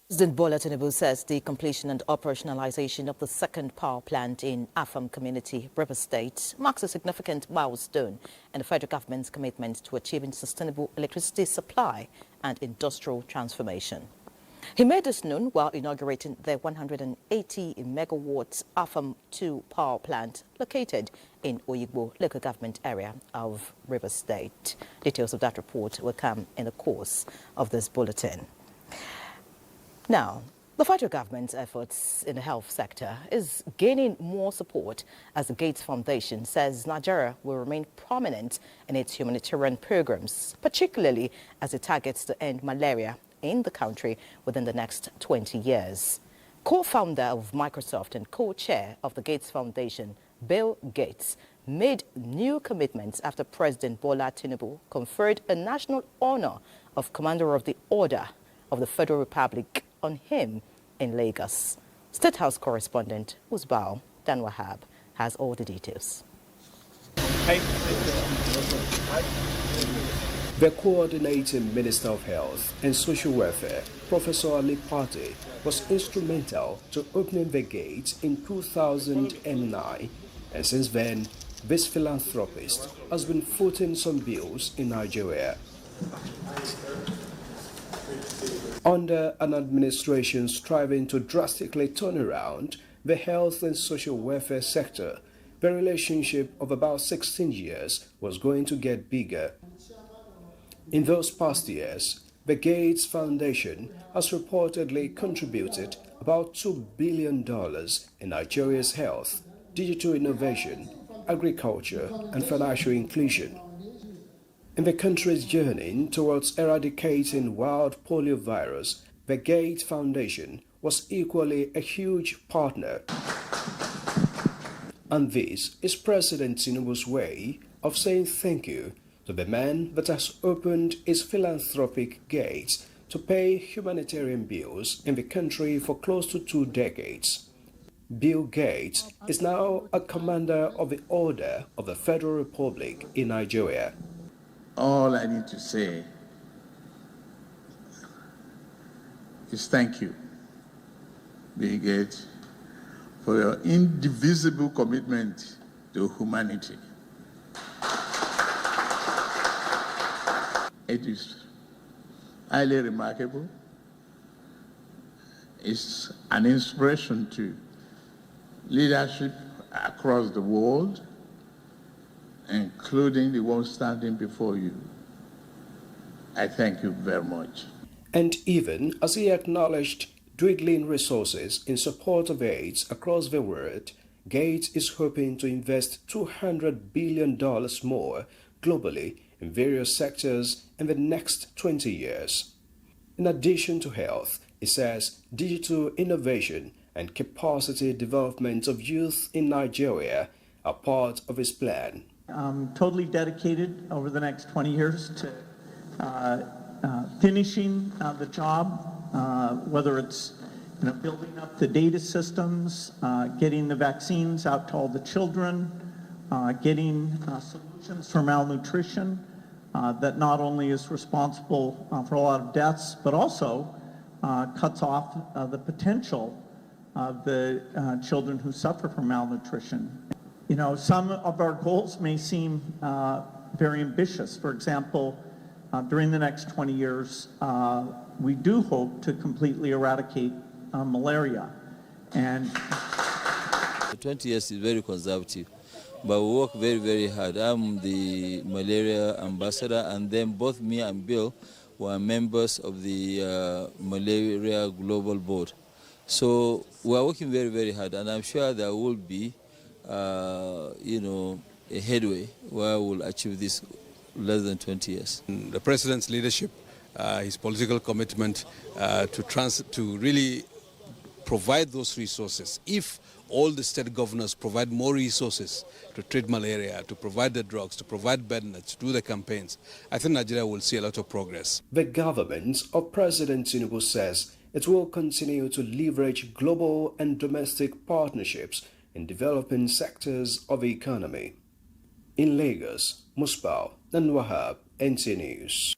President Bola Tinubu says the completion and operationalization of the second power plant in Afam community, River State, marks a significant milestone in the federal government's commitment to achieving sustainable electricity supply and industrial transformation. He made this known while inaugurating the 180 megawatts Afam 2 power plant located in Oyigbo local government area of River State. Details of that report will come in the course of this bulletin. Now, the federal government's efforts in the health sector is gaining more support as the Gates Foundation says Nigeria will remain prominent in its humanitarian programs, particularly as it targets to end malaria in the country within the next 20 years. Co-founder of Microsoft and co-chair of the Gates Foundation, Bill Gates, made new commitments after President Bola Tinubu conferred a national honor of Commander of the Order of the Federal Republic on him in Lagos. State House correspondent Usbao Dan Wahab has all the details. The coordinating Minister of Health and Social Welfare, Professor Ali Pate, was instrumental to opening the gates in 2009, and since then, this philanthropist has been footing some bills in Nigeria. Under an administration striving to drastically turn around the health and social welfare sector, the relationship of about 16 years was going to get bigger. In those past years, the Gates Foundation has reportedly contributed about $2 billion in Nigeria's health, digital innovation, agriculture, and financial inclusion. In the country's journey towards eradicating wild poliovirus, the Gates Foundation was equally a huge partner. And this is President Tinubu's way of saying thank you to the man that has opened his philanthropic gates to pay humanitarian bills in the country for close to 2 decades. Bill Gates is now a commander of the Order of the Federal Republic in Nigeria. All I need to say is thank you, Bill Gates, for your indivisible commitment to humanity. It is highly remarkable. It's an inspiration to leadership across the world, including the one standing before you. I thank you very much. And even as he acknowledged dwindling resources in support of AIDS across the world, Gates is hoping to invest $200 billion more globally in various sectors in the next 20 years. In addition to health, he says digital innovation and capacity development of youth in Nigeria are part of his plan. I'm totally dedicated over the next 20 years to finishing the job, whether it's building up the data systems, getting the vaccines out to all the children, getting solutions for malnutrition that not only is responsible for a lot of deaths, but also cuts off the potential of the children who suffer from malnutrition. Some of our goals may seem very ambitious. For example, during the next 20 years, we do hope to completely eradicate malaria. And 20 years is very conservative, but we work very, very hard. I'm the malaria ambassador, and then both me and Bill were members of the Malaria Global Board. So we are working very, very hard, and I'm sure there will be a headway where we'll achieve this less than 20 years. The President's leadership, his political commitment to really provide those resources. If all the state governors provide more resources to treat malaria, to provide the drugs, to provide bed nets, to do the campaigns, I think Nigeria will see a lot of progress. The government of President Tinubu says it will continue to leverage global and domestic partnerships in developing sectors of the economy. In Lagos, Musbao and Wahab, NT News.